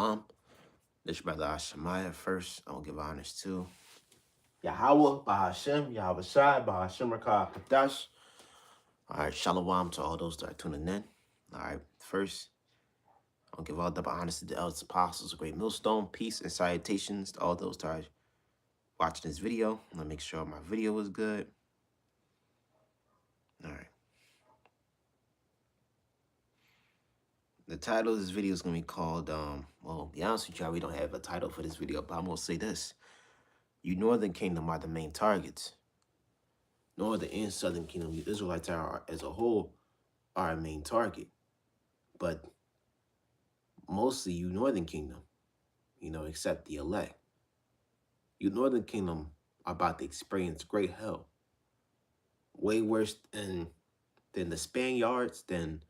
Shalom. This brother Ashemaiah first. I will give honors to Yahweh, Bahashem, Yahweh Shai, Bahashem Rakah Kadash. All right, Shalom to all those that are tuning in. All right, first, I'll give all the honors to the elders apostles, great millstone, peace and salutations to all those that are watching this video. I'm gonna make sure my video is good. All right. The title of this video is gonna be called, well, to be honest with y'all, we don't have a title for this video, but I'm gonna say this. You Northern Kingdom are the main targets. Northern and Southern Kingdom, the Israelites are, as a whole, are a main target. But mostly you Northern Kingdom, except the elect. You Northern Kingdom are about to experience great hell. Way worse than the Spaniards, than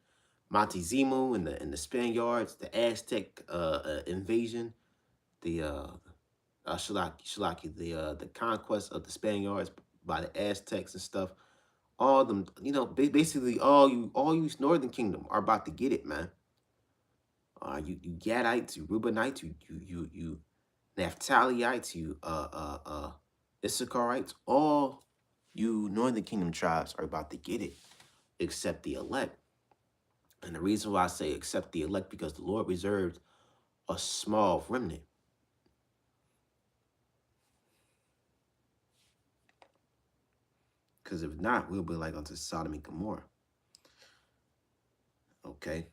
Montezuma and the Spaniards, the Aztec invasion, the the conquest of the Spaniards by the Aztecs and stuff. All them, basically all you Northern Kingdom are about to get it, man. You Gadites, you Reubenites, you Naphtaliites, you Issacharites, all you Northern Kingdom tribes are about to get it, except the elect. And the reason why I say except the elect, because the Lord reserved a small remnant. Because if not, we'll be like unto Sodom and Gomorrah. Okay.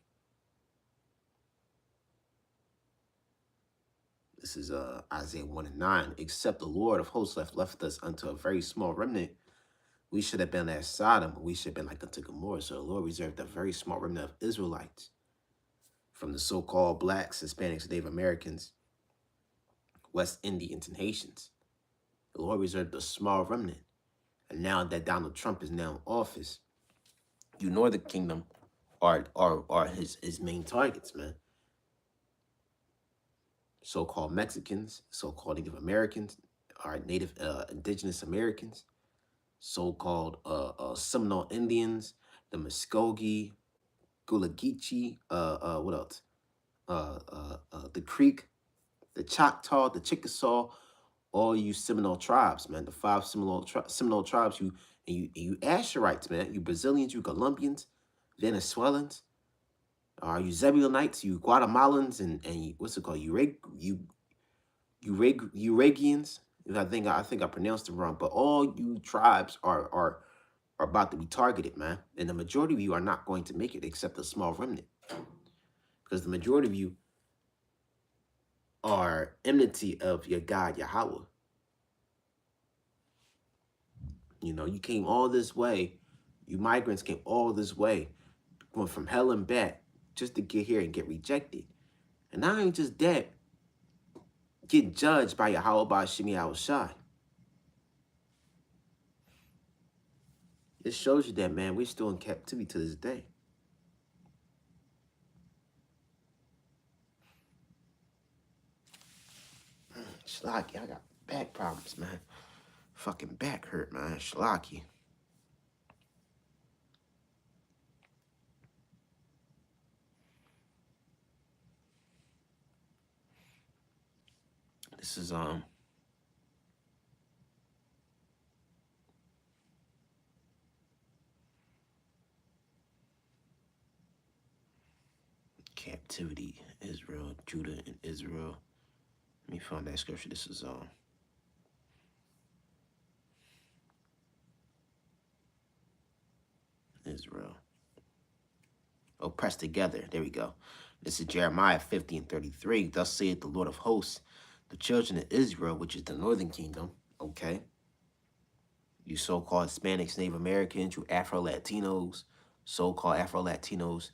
This is Isaiah 1:9. Except the Lord of hosts left us unto a very small remnant, we should have been as Sodom, we should have been like unto Gomorrah. So the Lord reserved a very small remnant of Israelites from the so-called blacks, Hispanics, Native Americans, West Indians, and Haitians. The Lord reserved a small remnant. And now that Donald Trump is now in office, you Northern Kingdom are his main targets, man. So-called Mexicans, so-called Native Americans, are Native Indigenous Americans, so-called Seminole Indians, the Muskogee, Gulagichi, what else? The Creek, the Choctaw, the Chickasaw, all you Seminole tribes, man. The 5 Seminole tribes, you Asherites, man. You Brazilians, you Colombians, Venezuelans, you Zebulonites, you Guatemalans, and you, what's it called? Uragians. I think I pronounced it wrong, but all you tribes are about to be targeted, man. And the majority of you are not going to make it, except a small remnant, because the majority of you are enmity of your God Yahweh. You came all this way. You migrants came all this way, going from hell and back, just to get here and get rejected. And not only just that, get judged by Yahweh, by Shemi Yahweh Shai. It shows you that, man, we're still in captivity to this day. Shalaki, I got back problems, man. Fucking back hurt, man. Shalaki. This is captivity, Israel, Judah, and Israel. Let me find that scripture. This is Israel. Oh, pressed together. There we go. This is Jeremiah 50:33. Thus saith the Lord of hosts, the children of Israel, which is the Northern Kingdom. Okay. You so-called Hispanics, Native Americans, you Afro-Latinos, so-called Afro-Latinos,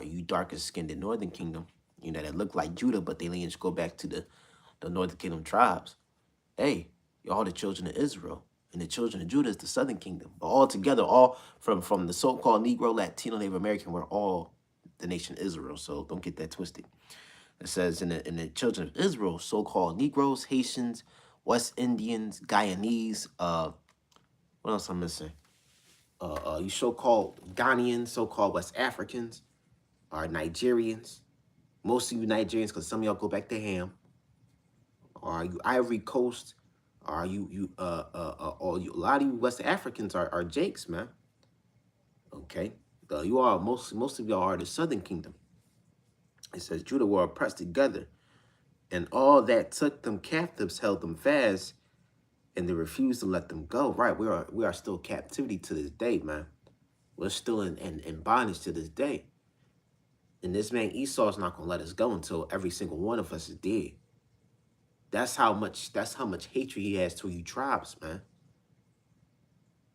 you darker-skinned in Northern Kingdom, that look like Judah, but they lineage go back to the Northern Kingdom tribes. Hey, y'all the children of Israel, and the children of Judah is the Southern Kingdom. But all together, all from the so-called Negro, Latino, Native American, we're all the nation Israel. So don't get that twisted. It says in the children of Israel, so-called Negroes, Haitians, West Indians, Guyanese, what else I'm missing? You so-called Ghanaians, so-called West Africans, or Nigerians, Most of you Nigerians, because some of y'all go back to Ham, or are you Ivory Coast, or are or you, a lot of you West Africans are Jakes, man. Okay, you are most of y'all are the Southern Kingdom. It says Judah were oppressed together, and all that took them captives held them fast, and they refused to let them go. Right, we are still captivity to this day, man. We're still in bondage to this day. And this man Esau's not gonna let us go until every single one of us is dead. That's how much hatred he has to you tribes, man.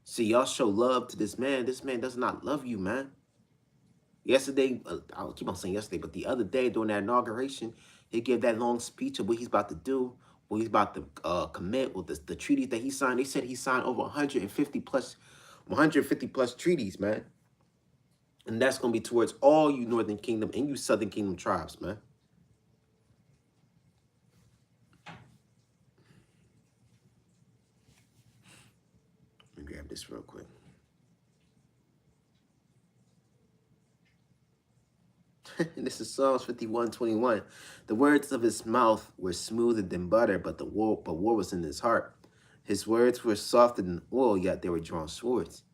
See, y'all show love to this man. This man does not love you, man. Yesterday, I'll keep on saying yesterday, but the other day during that inauguration, he gave that long speech of what he's about to do, what he's about to commit with the treaties that he signed. They said he signed over 150 plus treaties, man. And that's gonna be towards all you Northern Kingdom and you Southern Kingdom tribes, man. Let me grab this real quick. This is Psalms 51:21. The words of his mouth were smoother than butter, but war was in his heart. His words were softer than oil, yet they were drawn swords.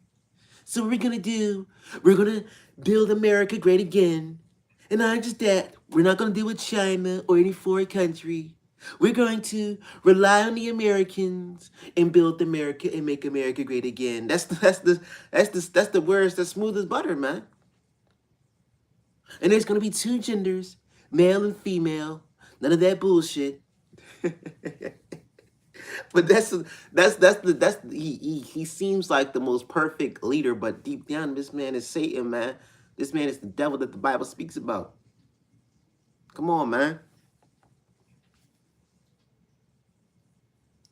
So what we're gonna do, we're gonna build America great again. And not just that, we're not gonna deal with China or any foreign country. We're going to rely on the Americans and build America and make America great again. That's the words that's smooth as butter, man. And there's gonna be two genders, male and female. None of that bullshit. But he seems like the most perfect leader, but deep down, this man is Satan, man. This man is the devil that the Bible speaks about. Come on, man.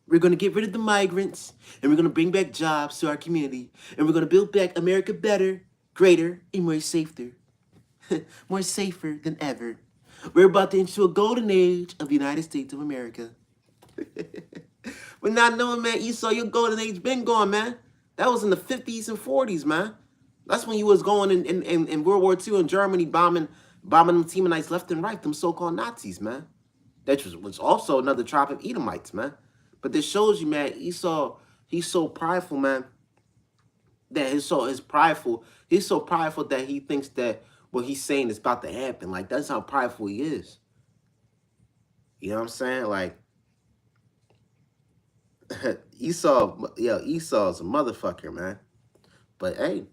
We're gonna get rid of the migrants, and we're gonna bring back jobs to our community, and we're gonna build back America better, greater, and more safer. More safer than ever. We're about to enter a golden age of the United States of America. But not knowing, man, Esau, your golden age been gone, man. That was in the 50s and 40s, man. That's when you was going in World War II in Germany, bombing them Temanites left and right, them so-called Nazis, man. That was also another tribe of Edomites, man. But this shows you, man, Esau, he's so prideful, man, that he's so prideful that he thinks that what he's saying is about to happen. Like, that's how prideful he is. You know what I'm saying? Like, Esau's a motherfucker, man. But hey,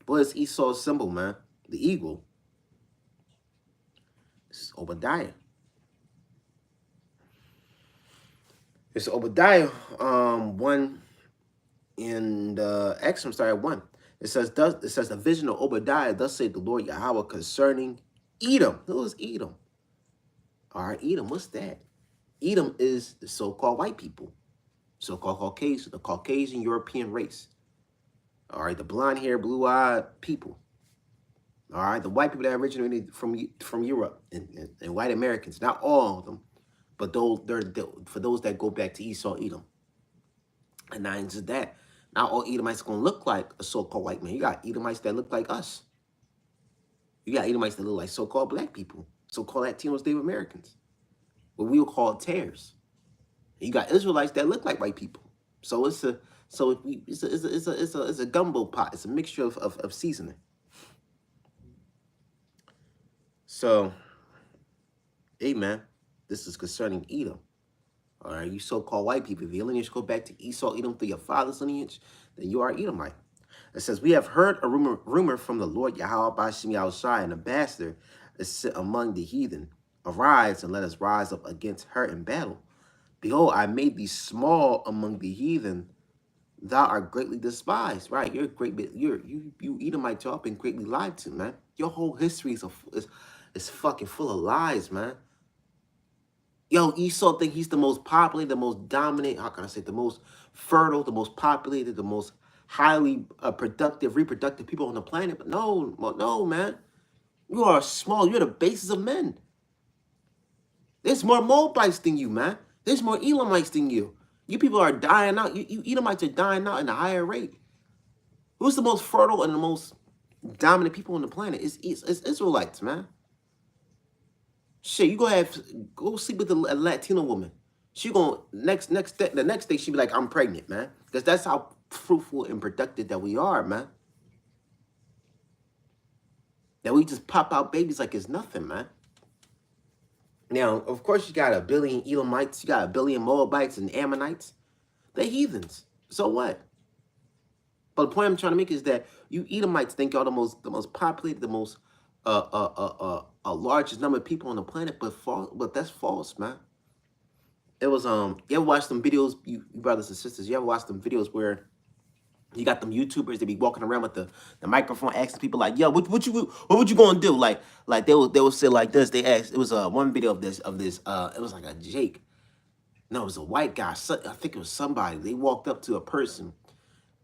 what is Esau's symbol, man? The eagle. It's Obadiah. It's Obadiah 1 in the Exodus, started 1. It says the vision of Obadiah, thus saith the Lord Yahweh concerning Edom. Who is Edom? All right, Edom, what's that? Edom is the so-called white people, so-called Caucasian, the Caucasian European race. All right, the blonde-haired, blue-eyed people. All right, the white people that originated from Europe and white Americans, not all of them, but for those that go back to Esau, Edom. And not just that, not all Edomites are going to look like a so-called white man. You got Edomites that look like us. You got Edomites that look like so-called black people, so-called Latinos, Native Americans, what we would call tares. You got Israelites that look like white people. So it's a gumbo pot. It's a mixture of seasoning. So, amen. This is concerning Edom. All right, you so-called white people, if your lineage go back to Esau, Edom through your father's lineage, then you are Edomite. It says, we have heard a rumor from the Lord Yahweh Bashim Yahushai, an ambassador is sit among the heathen. Arise and let us rise up against her in battle. Behold, I made thee small among the heathen. Thou art greatly despised. Right, you're great. You Edomite, y'all been greatly lied to, man. Your whole history is fucking full of lies, man. Yo, Esau think he's the most populated, the most dominant, how can I say, the most fertile, the most populated, the most highly productive, reproductive people on the planet. But no, man. You are small. You're the basis of men. There's more Moabites than you, man. There's more Elamites than you. You people are dying out. You Edomites are dying out at a higher rate. Who's the most fertile and the most dominant people on the planet? It's Israelites, man. Shit, you go sleep with a Latino woman. She gonna the next day she be like, I'm pregnant, man. Because that's how fruitful and productive that we are, man. That we just pop out babies like it's nothing, man. Now, of course, you got a billion Elamites, you got a billion Moabites and Ammonites. They're heathens. So what? But the point I'm trying to make is that you Edomites think y'all the most populated, the most largest number of people on the planet, but that's false, man. It was you ever watch them videos, you brothers and sisters, you ever watch them videos where you got them YouTubers, they be walking around with the microphone asking people like, yo, what would you gonna do? Like they will say like this. They asked, it was one video of this it was like a Jake. No, it was a white guy. I think it was somebody. They walked up to a person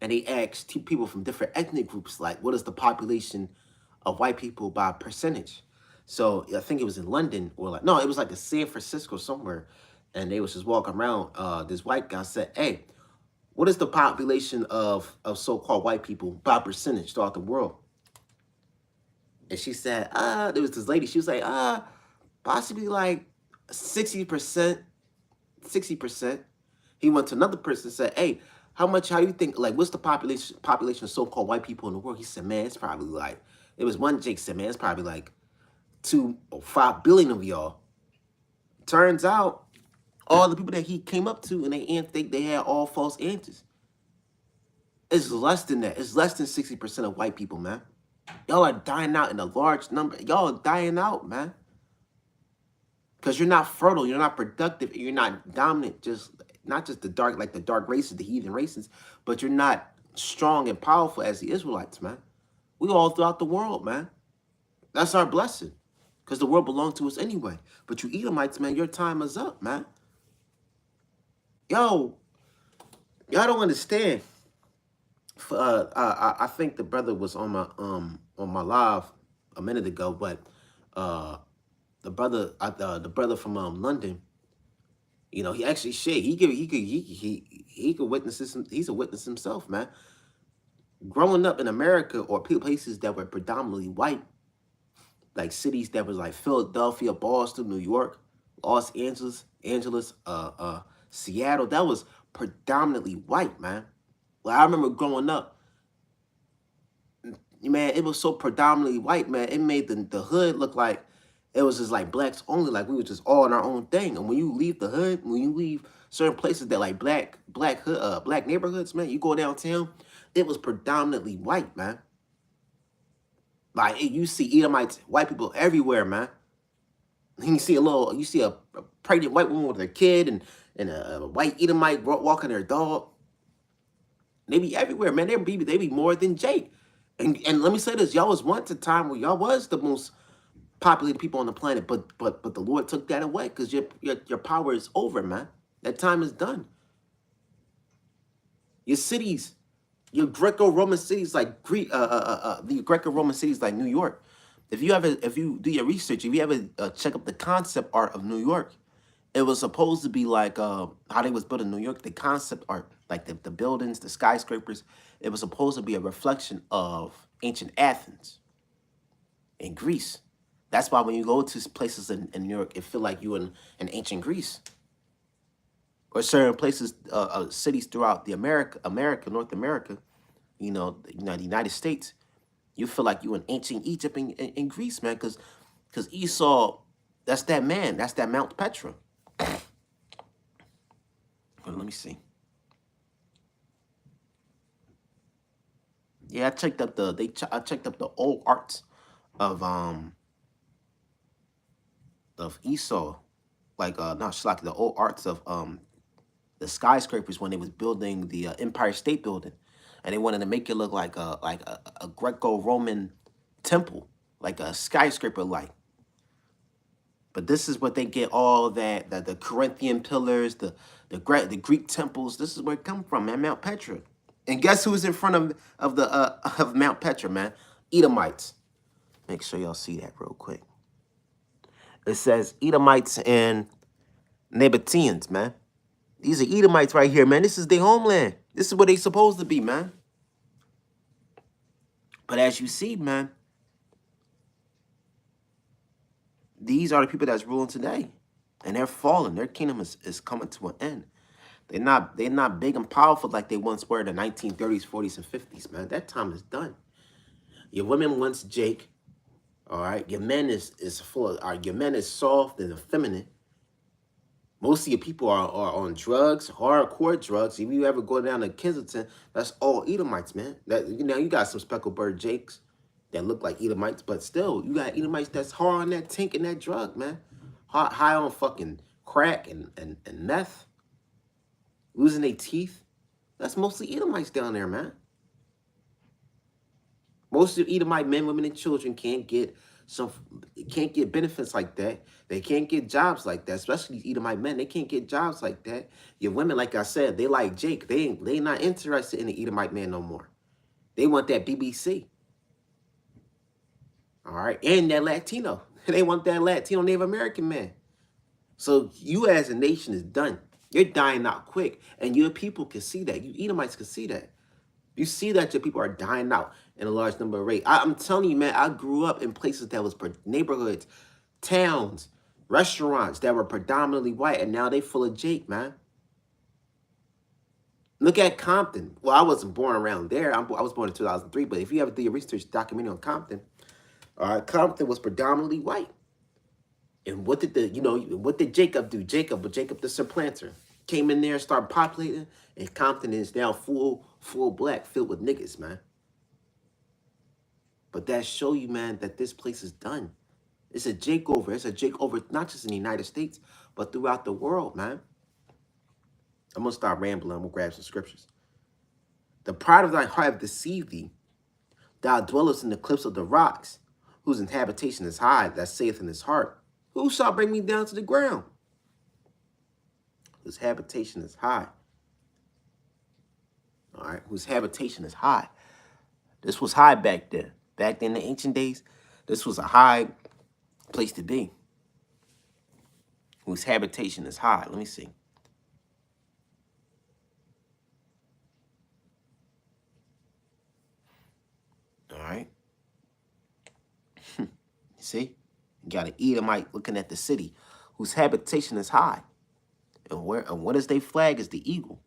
and they asked two people from different ethnic groups, like, what is the population of white people by percentage? So I think it was in London or like, no, it was like in San Francisco somewhere. And they was just walking around. This white guy said, hey, what is the population of so-called white people by percentage throughout the world? And she said, there was this lady, she was like, possibly like 60%, 60%. He went to another person and said, hey, how you think, like, what's the population of so-called white people in the world? He said, man, it's probably like, it was one Jake said, man, it's probably like 2 or 5 billion of y'all. Turns out, all the people that he came up to and they had all false answers. It's less than that. It's less than 60% of white people, man. Y'all are dying out in a large number. Y'all are dying out, man. Because you're not fertile, you're not productive, you're not dominant, not just the dark races, the heathen races, but you're not strong and powerful as the Israelites, man. We all throughout the world, man. That's our blessing. Because the world belongs to us anyway. But you Edomites, man, your time is up, man. Yo, y'all don't understand. I think the brother was on my live a minute ago, but the brother from London, you know, he actually shared. He could witness this. He's a witness himself, man. Growing up in America or places that were predominantly white, like cities that was like Philadelphia, Boston, New York, Los Angeles, Seattle, that was predominantly white, man. Like I remember growing up, man, it was so predominantly white, man. It made the hood look like it was just like blacks only, like we were just all in our own thing. And when you leave the hood, when you leave certain places that like black neighborhoods, man, you go downtown, it was predominantly white, man. Like you see Edomites, white people everywhere, man. You see a pregnant white woman with her kid and a white Edomite walking their dog. They be everywhere, man. They be more than Jake. And let me say this, y'all was once a time where y'all was the most populated people on the planet, but the Lord took that away because your power is over, man. That time is done. Your cities, your Greco-Roman cities like the Greco-Roman cities like New York. If you do your research, if you ever check up the concept art of New York, it was supposed to be like how they was built in New York, the concept art, like the buildings, the skyscrapers. It was supposed to be a reflection of ancient Athens and Greece. That's why when you go to places in New York, it feel like you in ancient Greece. Or certain places, cities throughout the North America, the United States, you feel like you in ancient Egypt in Greece, man, because Esau, that's that man, that's that Mount Petra. Well, let me see. Yeah, I checked up the old arts of Esau, like not like the old arts of the skyscrapers when they was building the Empire State Building, and they wanted to make it look like a Greco-Roman temple, like a skyscraper like. But this is what they get all that the Corinthian pillars, the Greek temples. This is where it come from, man. Mount Petra. And guess who's in front of Mount Petra, man? Edomites. Make sure y'all see that real quick. It says Edomites and Nabateans, man. These are Edomites right here, man. This is their homeland. This is where they supposed to be, man. But as you see, man, These are the people that's ruling today. And they're falling. Their kingdom is coming to an end. They're not big and powerful like they once were in the 1930s, 40s, and 50s, man. That time is done. Your women wants Jake. All right. Your men is full of, your men is soft and effeminate. Most of your people are on drugs, hardcore drugs. If you ever go down to Kensington, that's all Edomites, man. That you got some speckled bird Jakes that look like Edomites, but still, you got Edomites that's hard on that tink and that drug, man. High on fucking crack and meth, losing their teeth. That's mostly Edomites down there, man. Most of the Edomite men, women, and children can't get benefits like that. They can't get jobs like that, especially these Edomite men. They can't get jobs like that. Your women, like I said, they like Jake. They not interested in the Edomite man no more. They want that BBC. All right, and that Latino. They want that Latino Native American man. So you as a nation is done. You're dying out quick, and your people can see that. You Edomites can see that. You see that your people are dying out in a large number of rates. I'm telling you, man, I grew up in places that was neighborhoods, towns, restaurants that were predominantly white, and now they full of Jake, man. Look at Compton. Well, I wasn't born around there. I was born in 2003, but if you ever do your research documentary on Compton, Compton was predominantly white. And what did what did Jacob do? Jacob the supplanter came in there, started populating, and Compton is now full black, filled with niggas, man. But that show you, man, that this place is done. It's a Jake over. It's a Jake over, not just in the United States, but throughout the world, man. I'm gonna start rambling. I'm gonna grab some scriptures. The pride of thy heart have deceived thee. Thou dwellest in the cliffs of the rocks, whose habitation is high, that saith in his heart, who shall bring me down to the ground? Whose habitation is high. All right, whose habitation is high. This was high back then. Back in the ancient days, this was a high place to be. Whose habitation is high. Let me see. All right. You see? You got an Edomite looking at the city, whose habitation is high. And what is their flag? Is the eagle.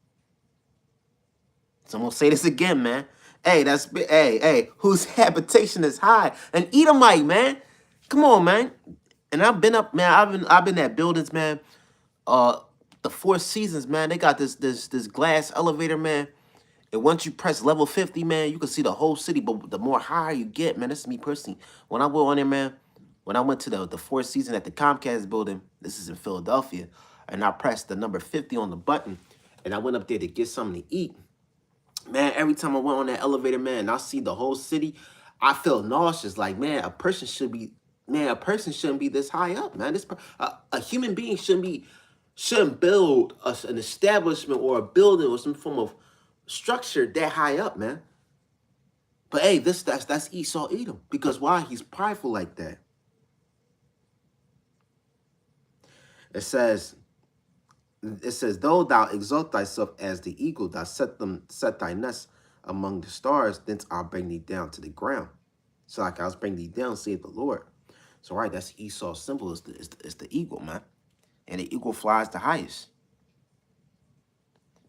So I'm gonna say this again, man. Hey, whose habitation is high? An Edomite, man. Come on, man. And I've been up, man. I've been at buildings, man. The Four Seasons, man. They got this glass elevator, man. And once you press level 50, man, you can see the whole city. But the more higher you get, man, this is me personally. When I went on there, man, when I went to the Four Seasons at the Comcast building, this is in Philadelphia, and I pressed the number 50 on the button, and I went up there to get something to eat. Man, every time I went on that elevator, man, and I see the whole city, I feel nauseous. Like, man, a person shouldn't be this high up, man. A human being shouldn't build an establishment or a building or some form of structure that high up, man. But hey, that's Esau Edom. Because why? He's prideful like that. It says, though thou exalt thyself as the eagle, thou set thy nest among the stars, thence I'll bring thee down to the ground. So like I'll bring thee down, saith the Lord. So right, that's Esau's symbol, is the eagle, man. And the eagle flies the highest.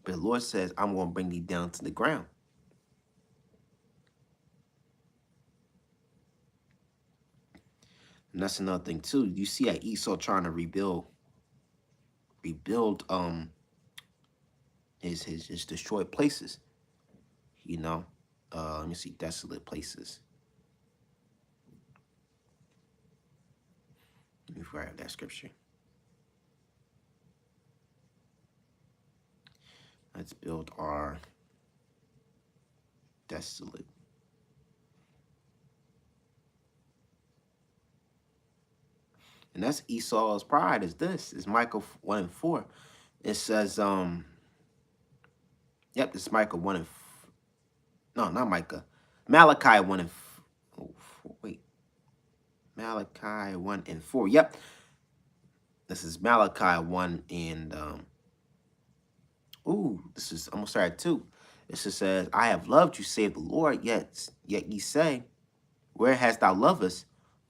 But the Lord says, I'm going to bring thee down to the ground. And that's another thing too. You see how Esau trying to rebuild his destroyed places. You know, let me see, desolate places. Let me grab that scripture. Let's build our desolate. And that's Esau's pride, is this. It's Micah 1:4. It says, yep, it's Micah 1 no, not Micah. Malachi 1 wait. Malachi 1:4. Yep. This is Malachi 1 and this is, I'm gonna start at 2. It just says, I have loved you, save the Lord, yet ye say, where hast thou loved us?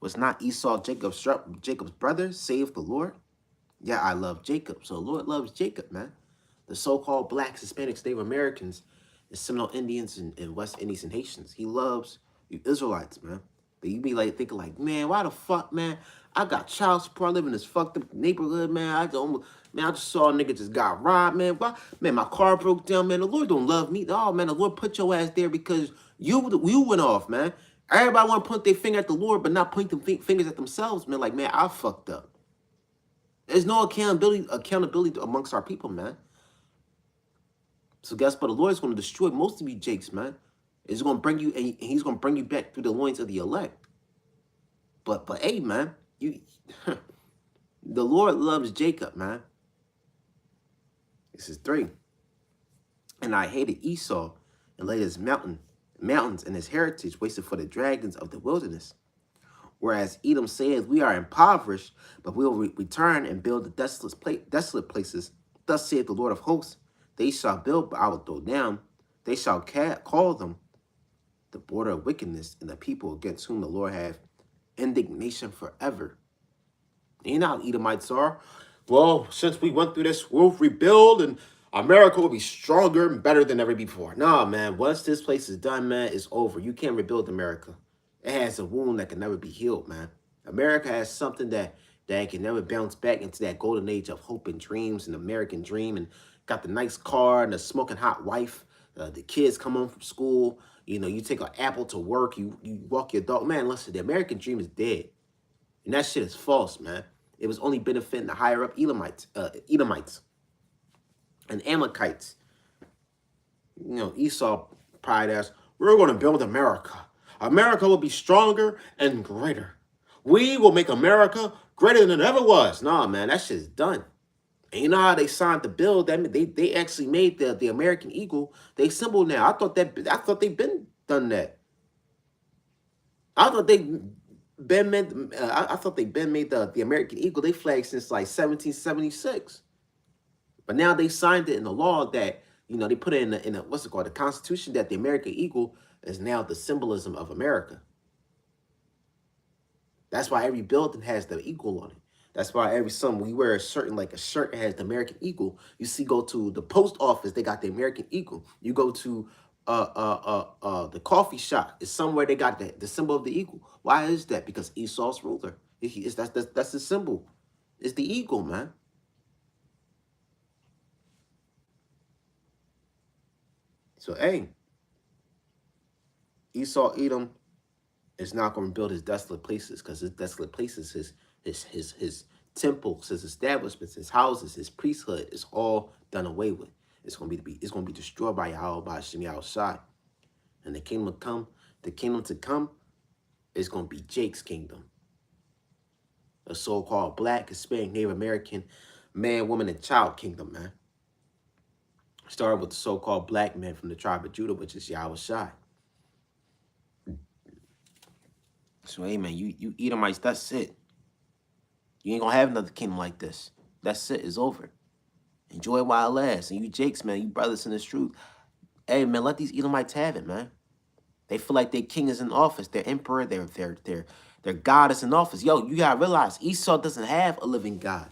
Was not Esau Jacob's brother, save the Lord? Yeah, I love Jacob. So the Lord loves Jacob, man. The so-called blacks, Hispanics, Native Americans, the Seminole Indians, and West Indies and Haitians. He loves you Israelites, man. But you be like thinking like, man, why the fuck, man? I got child support. I live in this fucked up neighborhood, man. I just saw a nigga just got robbed, man. Why? Man, my car broke down, man. The Lord don't love me. Oh, man, the Lord put your ass there because you went off, man. Everybody want to point their finger at the Lord, but not point them fingers at themselves, man. Like, man, I fucked up. There's no accountability amongst our people, man. So guess what? The Lord is going to destroy most of you jakes, man. He's going to bring you, and he's going to bring you back through the loins of the elect. But hey, man, you, the Lord loves Jacob, man. This is 3. And I hated Esau and laid his mountains and his heritage wasted for the dragons of the wilderness. Whereas Edom saith, we are impoverished, but we will return and build the desolate places. Thus saith the Lord of hosts, they shall build, but I will throw down. They shall call them the border of wickedness, and the people against whom the Lord hath indignation forever. You know how Edomites are. Well, since we went through this, we'll rebuild, and America will be stronger and better than ever before. Nah, man, once this place is done, man, it's over. You can't rebuild America. It has a wound that can never be healed, man. America has something that can never bounce back into that golden age of hope and dreams and American dream, and got the nice car and the smoking hot wife. The kids come home from school. You know, you take an Apple to work. You walk your dog. Man, listen, the American dream is dead. And that shit is false, man. It was only benefiting the higher up Edomites and Amalekites. You know, Esau pride ass, we're going to build America. America will be stronger and greater. We will make America greater than it ever was. Nah, man, that shit's done. And you know how they signed the bill? That they actually made the American eagle they symbol now. I thought they've been done that. I thought they been made. I thought they been made the American eagle they flag since like 1776. But now they signed it in the law that, you know, they put it in the what's it called, the Constitution, that the American eagle is now the symbolism of America. That's why every building has the eagle on it. That's why every summer we wear a certain, like a shirt that has the American eagle. You see, go to the post office, they got the American eagle. You go to the coffee shop, it's somewhere they got the symbol of the eagle. Why is that? Because Esau's ruler. That's the symbol. It's the eagle, man. So hey, Esau Edom is not going to build his desolate places, because his desolate places, his temples, his establishments, his houses, his priesthood is all done away with. It's going to be destroyed by Yahweh, by Hashem Yahushai. And the kingdom to come is going to be Jake's kingdom. The so-called black, Hispanic, Native American, man, woman, and child kingdom, man. Started with the so-called black man from the tribe of Judah, which is Yahushai. So, hey, man, you Edomites, that's it. You ain't going to have another kingdom like this. That's it. It's over. Enjoy it while it lasts. And you Jakes, man, you brothers in this truth, hey, man, let these Edomites have it, man. They feel like their king is in office. Their emperor, their God is in office. Yo, you got to realize Esau doesn't have a living God.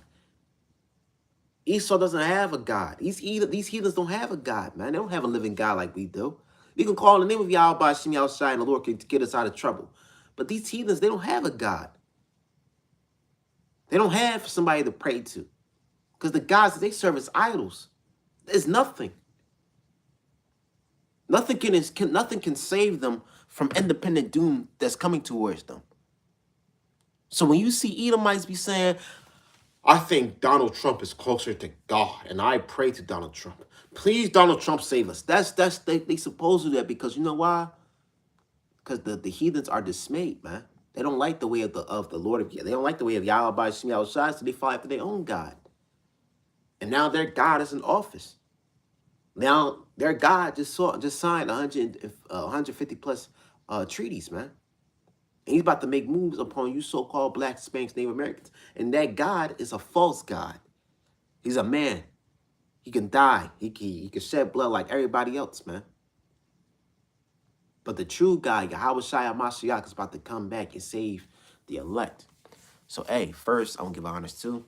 Esau doesn't have a God. These heathens don't have a God, man. They don't have a living God like we do. We can call in the name of Yahweh by Hashem Yahushai, and the Lord can get us out of trouble. But these heathens, they don't have a God. They don't have somebody to pray to. Because the gods that they serve is idols. There's nothing. Nothing can save them from independent doom that's coming towards them. So when you see Edomites be saying, I think Donald Trump is closer to God, and I pray to Donald Trump. Please, Donald Trump, save us. They supposed to do that because you know why? Because the heathens are dismayed, man. They don't like the way of the Lord of They don't like the way of Yahweh by Shem Yahushai, so they follow after their own God. And now their God is in office. Now their God just signed 150 plus treaties, man. And he's about to make moves upon you so-called black, Hispanics, Native Americans. And that God is a false God. He's a man. He can die. He can shed blood like everybody else, man. But the true God, Yahweh Shai HaMashiach, is about to come back and save the elect. So, hey, first, I'm going to give honors to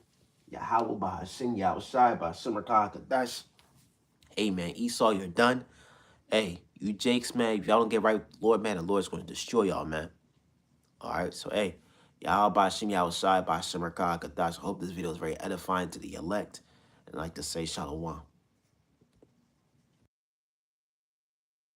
Yahweh by Hashem, Yahushai by Shimmer Kadash. Hey, man, Esau, you're done. Hey, you Jakes, man, if y'all don't get right with the Lord, man, the Lord's going to destroy y'all, man. All right, so, hey, Yahweh by Hashem, Yahushai by Shimmer Kadash. I hope this video is very edifying to the elect. And I like to say, Shalom.